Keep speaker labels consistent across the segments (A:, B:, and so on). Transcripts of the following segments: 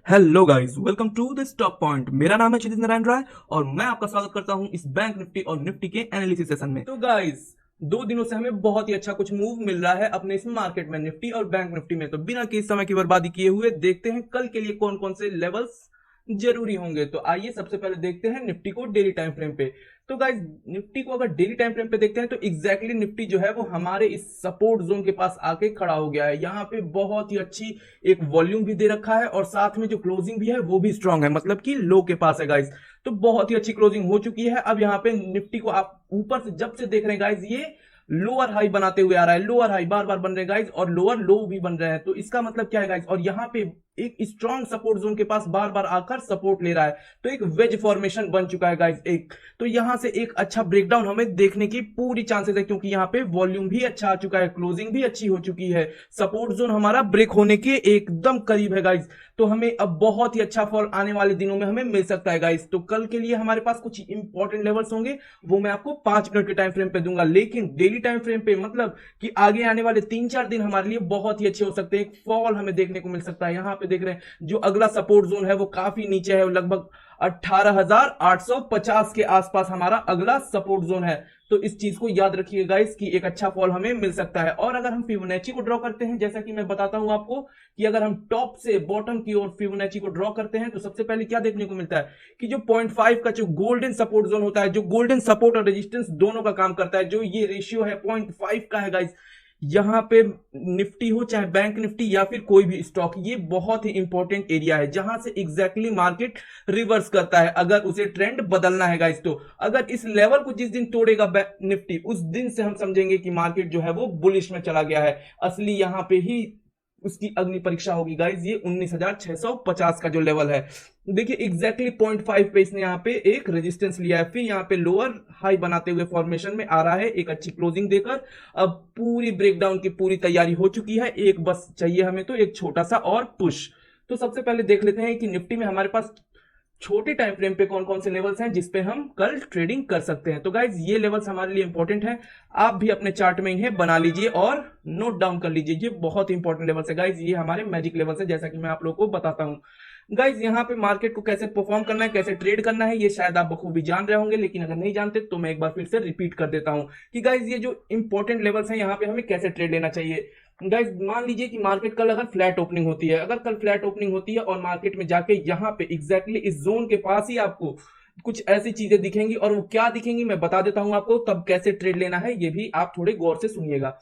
A: Hello guys, welcome to the stock point. मेरा नाम है क्षितिज नारायण राय और मैं आपका स्वागत करता हूं इस बैंक निफ्टी और निफ्टी के एनालिसिस सेशन में। तो गाइस, 2 दिनों से हमें बहुत ही अच्छा कुछ मूव मिल रहा है अपने इस मार्केट में, निफ्टी और बैंक निफ्टी में। तो बिना किसी समय की बर्बादी किए हुए देखते हैं कल के लिए कौन कौन से लेवल्स जरूरी होंगे। तो आइए सबसे पहले देखते हैं निफ्टी को डेली टाइम फ्रेम पे। तो गाइस, निफ्टी को अगर डेली टाइम फ्रेम पे देखते हैं तो एग्जैक्टली निफ्टी जो है वो हमारे इस सपोर्ट जोन के पास आके खड़ा हो गया है। यहाँ पे बहुत ही अच्छी एक वॉल्यूम भी दे रखा है और साथ में जो क्लोजिंग भी है वो भी स्ट्रांग है, मतलब कि लो के पास है गाइस। तो बहुत ही अच्छी क्लोजिंग हो चुकी है। अब यहाँ पे निफ्टी को आप ऊपर से जब से देख रहे हैं गाइस, ये लोअर हाई बनाते हुए आ रहा है। लोअर हाई बार बार बन रहे हैं गाइस और लोअर लो भी बन रहे हैं। तो इसका मतलब क्या है गाइस, और यहाँ पे एक स्ट्रॉन्ग सपोर्ट जोन के पास बार बार आकर सपोर्ट ले रहा है। तो एक वेज फॉर्मेशन बन चुका है गाइस एक। तो यहां से एक अच्छा ब्रेकडाउन हमें देखने की पूरी चांसेस है, क्योंकि यहाँ पे वॉल्यूम भी अच्छा आ चुका है, क्लोजिंग भी अच्छी हो चुकी है, सपोर्ट जोन हमारा ब्रेक होने के एकदम करीब है गाइस। तो हमें अब बहुत ही अच्छा फॉल आने वाले दिनों में हमें मिल सकता है गाइस। तो कल के लिए हमारे पास कुछ इंपॉर्टेंट लेवल्स होंगे, वो मैं आपको 5 मिनट के टाइम फ्रेम पे दूंगा। लेकिन डेली टाइम फ्रेम पे मतलब कि आगे आने वाले 3-4 दिन हमारे लिए बहुत ही अच्छे हो सकते हैं। एक फॉल हमें देखने को मिल सकता है। यहाँ पे देख रहे हैं जो अगला सपोर्ट जोन है वो काफी नीचे है, लगभग 18,850 के आसपास हमारा अगला सपोर्ट जोन है। तो इस चीज को याद रखिएगा गाइस कि एक अच्छा फॉल हमें मिल सकता है। और अगर हम फिबोनाची को ड्रॉ करते हैं, जैसा कि मैं बताता हूं आपको कि अगर हम टॉप से बॉटम की ओर फिबोनाची को ड्रॉ करते हैं तो सबसे पहले क्या देखने को मिलता है कि जो 0.5 का जो गोल्डन सपोर्ट जोन होता है, जो गोल्डन सपोर्ट और रेजिस्टेंस दोनों का काम करता है, जो ये रेशियो है 0.5 का है गाइस। यहां पे निफ्टी हो चाहे बैंक निफ्टी या फिर कोई भी स्टॉक, ये बहुत ही इंपॉर्टेंट एरिया है जहां से एग्जैक्टली मार्केट रिवर्स करता है अगर उसे ट्रेंड बदलना है गाइस। तो अगर इस लेवल को जिस दिन तोड़ेगा निफ्टी, उस दिन से हम समझेंगे कि मार्केट जो है वो बुलिश में चला गया है। असली यहां पे ही उसकी अग्नि परीक्षा होगी गाइस। ये 19,650 का जो लेवल है, देखिए एग्जैक्टली 0.5 पे इसने यहाँ पे एक रेजिस्टेंस लिया है, फिर यहाँ पे लोअर हाई बनाते हुए फॉर्मेशन में आ रहा है एक अच्छी क्लोजिंग देकर। अब पूरी ब्रेकडाउन की पूरी तैयारी हो चुकी है, एक बस चाहिए हमें तो एक छोटा सा और पुश। तो सबसे पहले देख लेते हैं कि निफ्टी में हमारे पास छोटे टाइम फ्रेम पे कौन कौन से लेवल्स हैं जिसपे हम कल ट्रेडिंग कर सकते हैं। तो गाइज, ये लेवल्स हमारे लिए इंपॉर्टेंट हैं, आप भी अपने चार्ट में इन्हें बना लीजिए और नोट डाउन कर लीजिए। ये बहुत इंपॉर्टेंट लेवल्स है गाइज, ये हमारे मैजिक लेवल्स है, जैसा कि मैं आप लोगों को बताता हूं। गाइज, यहाँ पे मार्केट को कैसे परफॉर्म करना है, कैसे ट्रेड करना है, ये शायद आप बखूबी जान रहे होंगे, लेकिन अगर नहीं जानते तो मैं एक बार फिर से रिपीट कर देता हूं कि गाइज ये जो इंपॉर्टेंट लेवल्स हैं यहाँ पे हमें कैसे ट्रेड लेना चाहिए। गाइज, मान लीजिए कि मार्केट कल अगर फ्लैट ओपनिंग होती है, अगर कल फ्लैट ओपनिंग होती है और मार्केट में जाके यहाँ पे एग्जैक्टली इस जोन के पास ही आपको कुछ ऐसी चीजें दिखेंगी, और वो क्या दिखेंगी मैं बता देता हूं आपको, तब कैसे ट्रेड लेना है ये भी आप थोड़े गौर से सुनिएगा।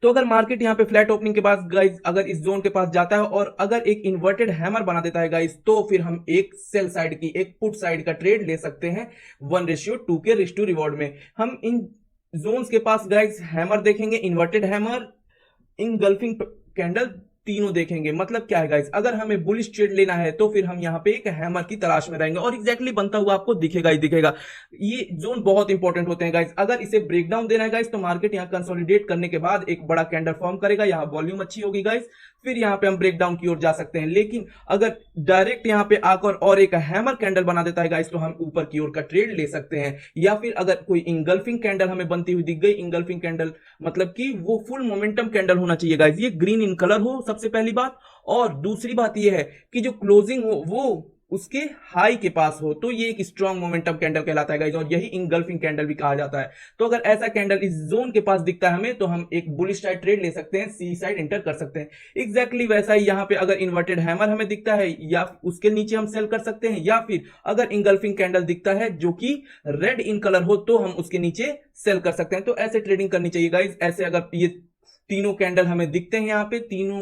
A: तो अगर मार्केट यहाँ पे फ्लैट ओपनिंग के पास गाइस अगर इस जोन के पास जाता है और अगर एक इन्वर्टेड हैमर बना देता है गाइस, तो फिर हम एक सेल साइड की एक पुट साइड का ट्रेड ले सकते हैं 1:2 के रिस्क टू रिवॉर्ड में। हम इन जोन्स के पास गाइस हैमर देखेंगे, इन्वर्टेड हैमर, इंगल्फिंग कैंडल, तीनों देखेंगे। मतलब क्या है गाइस, अगर हमें बुलिश ट्रेड लेना है तो फिर हम यहाँ पे एक हैमर की तलाश में रहेंगे और एग्जैक्टली बनता हुआ आपको दिखेगा ही दिखेगा। ये जोन बहुत इंपॉर्टेंट होते हैं गाइस। अगर इसे ब्रेकडाउन देना है गाइस तो मार्केट यहाँ कंसोलिडेट करने के बाद एक बड़ा कैंडल फॉर्म करेगा, यहाँ वॉल्यूम अच्छी होगी गाइस, फिर यहाँ पे हम ब्रेकडाउन की ओर जा सकते हैं। लेकिन अगर डायरेक्ट यहाँ पे आकर और एक हैमर कैंडल बना देता है गाइस तो हम ऊपर की ओर का ट्रेड ले सकते हैं। या फिर अगर कोई इंगल्फिंग कैंडल हमें बनती हुई दिख गई, इंगल्फिंग कैंडल मतलब कि वो फुल मोमेंटम कैंडल होना चाहिए गाइस, ये ग्रीन इन कलर हो सबसे पहली बात, और दूसरी बात ये है कि जो क्लोजिंग हो वो उसके हाई के पास हो, तो ये एक स्ट्रॉन्ग मोमेंटम कैंडल कहलाता है गाइस, और यही इंगल्फिंग कैंडल भी कहा जाता है। तो अगर ऐसा कैंडल इस जोन के पास दिखता है हमें तो हम एक बुलिश साइड ट्रेड ले सकते हैं, सी साइड एंटर कर सकते हैं। एग्जैक्टली वैसा ही यहाँ पे अगर इन्वर्टेड हैमर हमें दिखता है या उसके नीचे हम सेल कर सकते हैं, या फिर अगर इंगल्फिंग कैंडल दिखता है जो कि रेड इन कलर हो तो हम उसके नीचे सेल कर सकते हैं। तो ऐसे ट्रेडिंग करनी चाहिए गाइस। ऐसे अगर ये तीनों कैंडल हमें दिखते हैं यहाँ पे तीनों,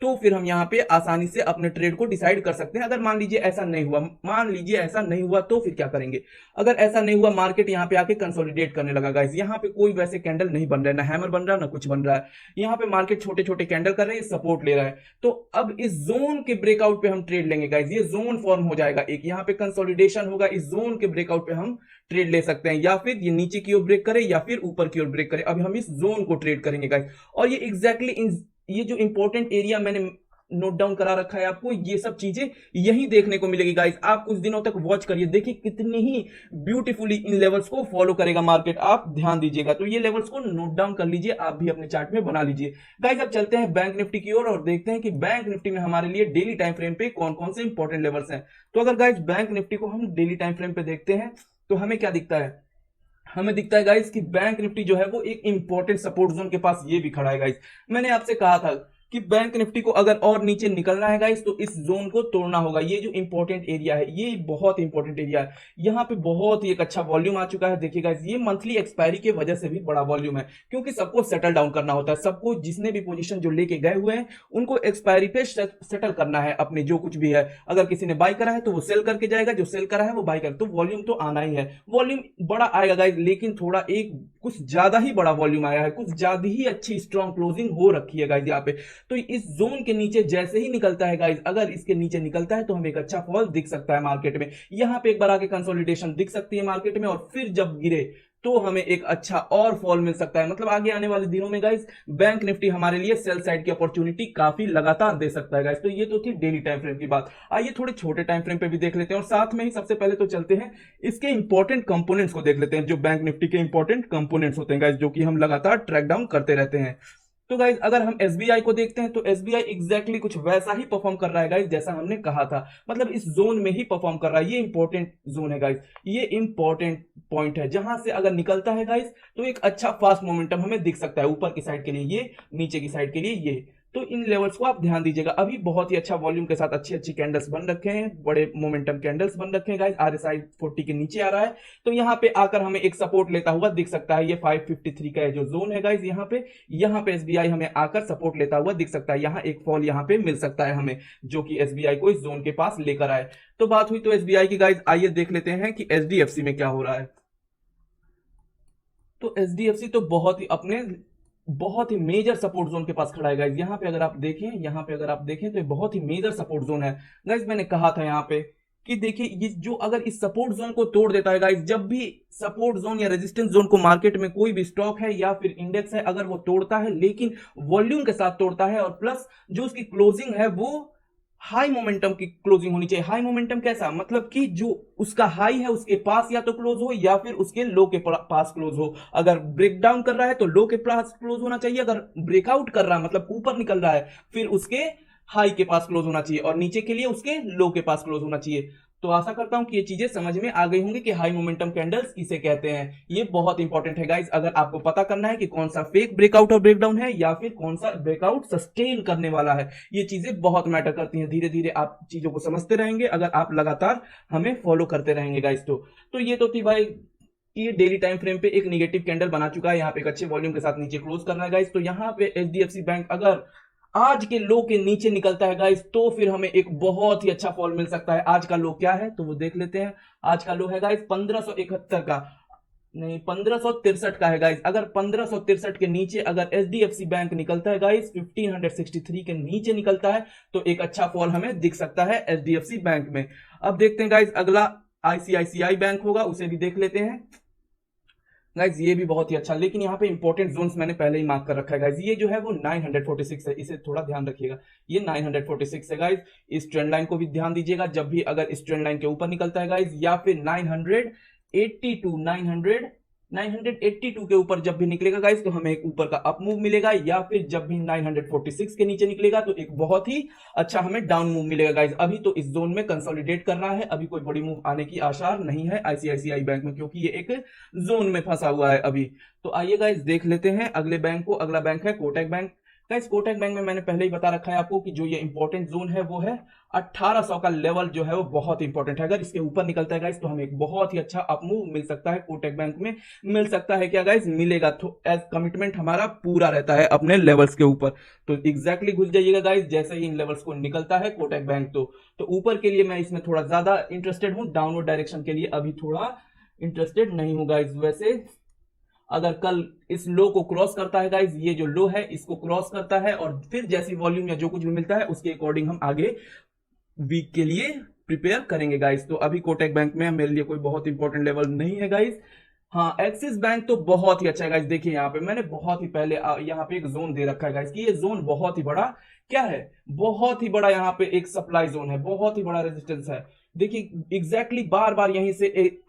A: तो फिर हम यहाँ पे आसानी से अपने ट्रेड को डिसाइड कर सकते हैं। अगर मान लीजिए ऐसा नहीं हुआ, मान लीजिए ऐसा नहीं हुआ तो फिर क्या करेंगे। अगर ऐसा नहीं हुआ, मार्केट यहाँ पे आके कंसोलिडेट करने लगा गाइस, यहाँ पे कोई वैसे कैंडल नहीं बन रहा है, ना हैमर बन रहा है ना कुछ बन रहा है, यहाँ पे मार्केट छोटे छोटे कैंडल कर रहे हैं, सपोर्ट ले रहा है। तो अब इस जोन के ब्रेकआउट पे हम ट्रेड लेंगे गाइस, ये जोन फॉर्म हो जाएगा एक, यहाँ पे कंसोलिडेशन होगा, इस जोन के ब्रेकआउट पे हम ट्रेड ले सकते हैं, या फिर ये नीचे की ओर ब्रेक करे या फिर ऊपर की ओर ब्रेक करे। अब हम इस जोन को ट्रेड करेंगे गाइस, और ये एग्जैक्टली ये जो इंपॉर्टेंट एरिया मैंने नोट डाउन करा रखा है आपको, ये सब चीजें यही देखने को मिलेगी गाइस। आप कुछ दिनों तक वॉच करिए, देखिए कितनी ही ब्यूटीफुली इन लेवल्स को फॉलो करेगा मार्केट, आप ध्यान दीजिएगा। तो ये लेवल्स को नोट डाउन कर लीजिए, आप भी अपने चार्ट में बना लीजिए गाइस। अब चलते हैं बैंक निफ्टी की ओर और देखते हैं कि बैंक निफ्टी में हमारे लिए डेली टाइम फ्रेम पे कौन कौन से इंपॉर्टेंट लेवल्स हैं। तो अगर गाइस बैंक निफ्टी को हम डेली टाइम फ्रेम पे देखते हैं तो हमें क्या दिखता है, हमें दिखता है गाइस कि बैंक निफ्टी जो है वो एक इंपॉर्टेंट सपोर्ट जोन के पास ये भी खड़ा है गाइस। मैंने आपसे कहा था कि बैंक निफ्टी को अगर और नीचे निकलना है गाइस तो इस जोन को तोड़ना होगा। ये जो इंपॉर्टेंट एरिया है ये बहुत इंपॉर्टेंट एरिया है, यहाँ पे बहुत ही एक अच्छा वॉल्यूम आ चुका है। देखिए गाइस ये मंथली एक्सपायरी की वजह से भी बड़ा वॉल्यूम है, क्योंकि सबको सेटल डाउन करना होता है, सबको जिसने भी पोजीशन जो लेके गए हुए हैं उनको एक्सपायरी पे सेटल करना है अपने जो कुछ भी है। अगर किसी ने बाय करा है तो वो सेल करके जाएगा, जो सेल करा है वो बाय कर, तो वॉल्यूम तो आना ही है, वॉल्यूम बड़ा आएगा गाइस। लेकिन थोड़ा एक कुछ ज्यादा ही बड़ा वॉल्यूम आया है, कुछ ज्यादा ही अच्छी स्ट्रॉन्ग क्लोजिंग हो रखी है गाइस यहाँ पे। तो इस जोन के नीचे जैसे ही निकलता है गाइस, अगर इसके नीचे निकलता है तो हमें एक अच्छा फॉल दिख सकता है मार्केट में। यहां पे एक बार आके कंसोलिडेशन दिख सकती है मार्केट में, और फिर जब गिरे तो हमें एक अच्छा और फॉल मिल सकता है। मतलब आगे आने वाले दिनों में गाइस बैंक निफ्टी हमारे लिए सेल साइड की अपॉर्चुनिटी काफी लगातार दे सकता है गाइस। तो ये तो थी डेली टाइम फ्रेम की बात। आइए थोड़े छोटे टाइम फ्रेम पे भी देख लेते हैं, और साथ में ही सबसे पहले तो चलते हैं इसके इंपॉर्टेंट कंपोनेंट्स को देख लेते हैं, जो बैंक निफ्टी के इंपॉर्टेंट कंपोनेंट्स होते हैं गाइस, जो कि हम लगातार ट्रैक डाउन करते रहते हैं। तो गाइज अगर हम एसबीआई को देखते हैं तो एसबीआई एग्जैक्टली कुछ वैसा ही परफॉर्म कर रहा है गाइज, जैसा हमने कहा था। मतलब इस जोन में ही परफॉर्म कर रहा है, ये इंपॉर्टेंट जोन है गाइज, ये इंपॉर्टेंट पॉइंट है जहां से अगर निकलता है गाइज तो एक अच्छा फास्ट मोमेंटम हमें दिख सकता है, ऊपर की साइड के लिए ये, नीचे की साइड के लिए ये। तो इन लेवल्स को आप ध्यान दीजिएगा। अभी बहुत ही अच्छा वॉल्यूम के साथ अच्छी अच्छी कैंडल्स बन रखे हैं, बड़े मोमेंटम कैंडल्स बन रखे हैं गाइस। आरएसआई 40 के नीचे आ रहा है, तो यहाँ पे आकर हमें एक सपोर्ट लेता हुआ दिख सकता है। ये 553 का जो जोन है गाइस, यहाँ पे एसबीआई हमें आकर सपोर्ट लेता हुआ दिख सकता है। यहाँ एक फॉल यहाँ पे मिल सकता है हमें, जो कि एसबीआई को इस जोन के पास लेकर आए। तो बात हुई तो एसबीआई की गाइस, आइए देख लेते हैं कि एचडीएफसी में क्या हो रहा है। तो एचडीएफसी तो बहुत ही मेजर सपोर्ट जोन के पास खड़ा है गाइस। यहाँ पे अगर आप देखें तो ये बहुत ही मेजर सपोर्ट जोन है गाइस। मैंने कहा था यहाँ पे कि देखिए ये जो अगर इस सपोर्ट जोन को तोड़ देता है गाइस, जब भी सपोर्ट जोन या रेजिस्टेंस जोन को मार्केट में कोई भी स्टॉक है या फिर इंडेक्स है, अगर वो तोड़ता है लेकिन वॉल्यूम के साथ तोड़ता है, और प्लस जो उसकी क्लोजिंग है वो हाई मोमेंटम की क्लोजिंग होनी चाहिए। हाई मोमेंटम कैसा, मतलब कि जो उसका हाई है उसके पास या तो क्लोज हो या फिर उसके लो के पास क्लोज हो। अगर ब्रेक डाउन कर रहा है तो लो के पास क्लोज होना चाहिए, अगर ब्रेकआउट कर रहा है मतलब ऊपर निकल रहा है फिर उसके हाई के पास क्लोज होना चाहिए, और नीचे के लिए उसके लो के पास क्लोज होना चाहिए। तो आशा करता हूं कि ये चीजें समझ में आ गई होंगी कि हाई मोमेंटम कैंडल्स किसे कहते हैं। ये बहुत इंपॉर्टेंट है गाइस, अगर आपको पता करना है कि कौन सा फेक ब्रेकआउट और ब्रेकडाउन है या फिर कौन सा ब्रेकआउट सस्टेन करने वाला है। ये चीजें बहुत मैटर करती हैं। धीरे धीरे आप चीजों को समझते रहेंगे अगर आप लगातार हमें फॉलो करते रहेंगे गाइस। तो ये तो थी भाई, ये डेली टाइम फ्रेम पे एक निगेटिव कैंडल बना चुका है, यहाँ पे एक अच्छे वॉल्यूम के साथ नीचे क्लोज करना है गाइस। तो यहाँ पे एचडीएफसी बैंक अगर आज के लो के नीचे निकलता है गाइस तो फिर हमें एक बहुत ही अच्छा फॉल मिल सकता है। आज का लो क्या है तो वो देख लेते हैं। आज का लो है गाइस 1571 का, नहीं 1563 का है गाइस। अगर 1563 के नीचे अगर एचडीएफसी बैंक निकलता है गाइस, 1563 के नीचे निकलता है तो एक अच्छा फॉल हमें दिख सकता है एचडीएफसी बैंक में। अब देखते हैं गाइस अगला आईसीआईसीआई बैंक होगा, उसे भी देख लेते हैं गाइज। ये भी बहुत ही अच्छा, लेकिन यहाँ पे इंपॉर्टेंट जोन्स मैंने पहले ही मार्क कर रखा है गाइज। ये जो है वो 946 है, इसे थोड़ा ध्यान रखिएगा, ये 946 है गाइज। इस ट्रेंड लाइन को भी ध्यान दीजिएगा, जब भी अगर इस ट्रेंड लाइन के ऊपर निकलता है गाइज, या फिर 982 के ऊपर जब भी निकलेगा गाइज तो हमें एक ऊपर का अप मूव मिलेगा, या फिर जब भी 946 के नीचे निकलेगा तो एक बहुत ही अच्छा हमें डाउन मूव मिलेगा गाइज। अभी तो इस जोन में कंसोलिडेट कर रहा है, अभी कोई बड़ी मूव आने की आसार नहीं है आईसीआईसीआई बैंक में, क्योंकि ये एक जोन में फंसा हुआ है अभी। तो आइए गाइज देख लेते हैं अगले बैंक को। अगला बैंक है Kotak bank guys. Kotak bank में मैंने पहले ही बता रखा है आपको कि जो ये इंपॉर्टेंट जोन है वो है 1800 का लेवल, जो है वो बहुत इंपॉर्टेंट है। अगर इसके ऊपर निकलता है गाइस तो हमें एक बहुत ही अच्छा अपमूव मिल सकता है कोटक बैंक में। मिल सकता है क्या गाइस, मिलेगा। तो एज कमिटमेंट हमारा पूरा रहता है अपने लेवल्स के ऊपर, तो एग्जैक्टली घुस जाइएगा गाइस जैसे ही इन लेवल्स को निकलता है कोटक बैंक। तो ऊपर के लिए मैं इसमें थोड़ा ज्यादा इंटरेस्टेड हूं, डाउनवर्ड डायरेक्शन के लिए अभी थोड़ा इंटरेस्टेड नहीं हूं गाइस। वैसे अगर कल इस लो को क्रॉस करता है गाइस, ये जो लो है इसको क्रॉस करता है और फिर जैसी वॉल्यूम या जो कुछ भी मिलता है उसके अकॉर्डिंग हम आगे वीक के लिए प्रिपेयर करेंगे गाइस। तो अभी कोटक बैंक में मेरे लिए कोई बहुत इंपॉर्टेंट लेवल नहीं है गाइस। हाँ, एक्सिस बैंक तो बहुत ही अच्छा है गाइस। देखिए यहाँ पे मैंने बहुत ही पहले यहाँ पे एक जोन दे रखा है गाइस कि ये जोन बहुत ही बड़ा क्या है, बहुत ही बड़ा यहाँ पे एक सप्लाई जोन है, बहुत ही बड़ा रेजिस्टेंस है। देखिए एग्जैक्टली बार बार यहीं से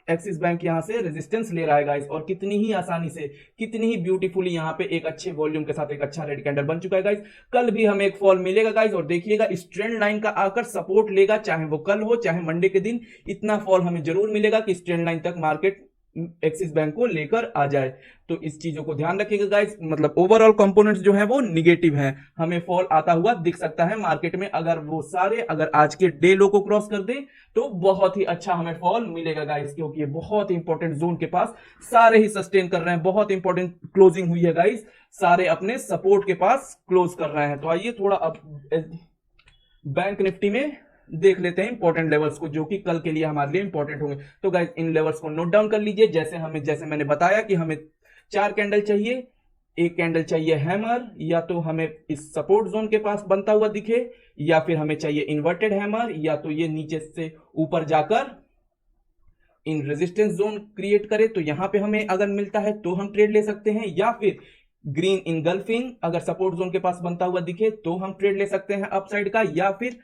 A: एक्सिस बैंक यहाँ से रेजिस्टेंस ले रहा है गाइस, और कितनी ही आसानी से, कितनी ही ब्यूटीफुली यहाँ पे एक अच्छे वॉल्यूम के साथ एक अच्छा रेड कैंडल बन चुका है गाइस। कल भी हमें एक फॉल मिलेगा गाइस, और देखिएगा इस ट्रेंड लाइन का आकर सपोर्ट लेगा, चाहे वो कल हो चाहे मंडे के दिन, इतना फॉल हमें जरूर मिलेगा कि इस ट्रेंड लाइन तक मार्केट एक्सिस बैंक को लेकर आ जाए। तो इस चीजों को ध्यान रखिएगा गाइस, मतलब ओवरऑल कंपोनेंट्स जो है वो निगेटिव हैं, हमें फॉल आता हुआ दिख सकता है मार्केट में। अगर वो सारे अगर आज के डे लो को क्रॉस कर दे तो बहुत ही अच्छा हमें फॉल मिलेगा गाइस, क्योंकि ये बहुत ही इंपॉर्टेंट जोन के पास सारे ही सस्टेन कर रहे हैं, बहुत इंपॉर्टेंट क्लोजिंग हुई है गाइस, सारे अपने सपोर्ट के पास क्लोज कर रहे हैं। तो आइए थोड़ा अब बैंक निफ्टी में देख लेते हैं इंपॉर्टेंट लेवल्स को, जो कि कल के लिए हमारे लिए इंपॉर्टेंट होंगे। तो गाइस इन लेवल्स को नोट डाउन कर लीजिए। जैसे मैंने बताया कि हमें 4 कैंडल चाहिए, एक कैंडल चाहिए हैमर, या तो हमें इस सपोर्ट जोन के पास बनता हुआ दिखे, या फिर हमें चाहिए इन्वर्टेड हैमर, या तो ये नीचे से ऊपर जाकर इन रेजिस्टेंस जोन क्रिएट करे, तो यहां पे हमें अगर मिलता है तो हम ट्रेड ले सकते हैं, या फिर ग्रीन इनगल्फिंग अगर सपोर्ट जोन के पास बनता हुआ दिखे तो हम ट्रेड ले सकते हैं अपसाइड का, या फिर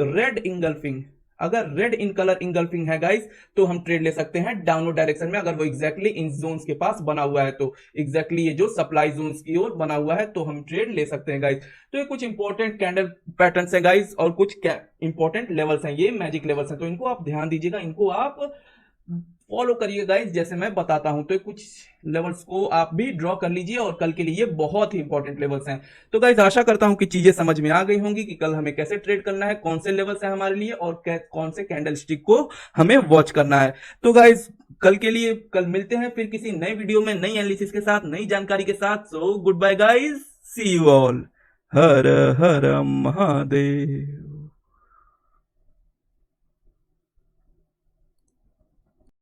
A: रेड इंगल्फिंग, अगर रेड इन कलर इंगल्फिंग है गाइस तो हम ट्रेड ले सकते हैं डाउनवर्ड डायरेक्शन में, अगर वो एग्जैक्टली इन जोन्स के पास बना हुआ है, तो एग्जैक्टली ये जो सप्लाई जोन्स की ओर बना हुआ है तो हम ट्रेड ले सकते हैं गाइस। तो ये कुछ इंपॉर्टेंट कैंडल पैटर्न्स है गाइस, और कुछ इंपॉर्टेंट लेवल्स हैं, ये मैजिक लेवल्स हैं, तो इनको आप ध्यान दीजिएगा, इनको आप फॉलो करिए गाइस जैसे मैं बताता हूं। तो कुछ लेवल्स को आप भी ड्रॉ कर लीजिए, और कल के लिए ये बहुत ही इंपॉर्टेंट लेवल्स हैं। तो गाइस आशा करता हूं कि चीजें समझ में आ गई होंगी कि कल हमें कैसे ट्रेड करना है, कौन से लेवल्स हैं हमारे लिए, और कौन से कैंडल स्टिक को हमें वॉच करना है। तो गाइस कल के लिए कल मिलते हैं फिर किसी नई वीडियो में, नई एनालिसिस के साथ, नई जानकारी के साथ। So good bye guys, see you all, Har Har Mahadev.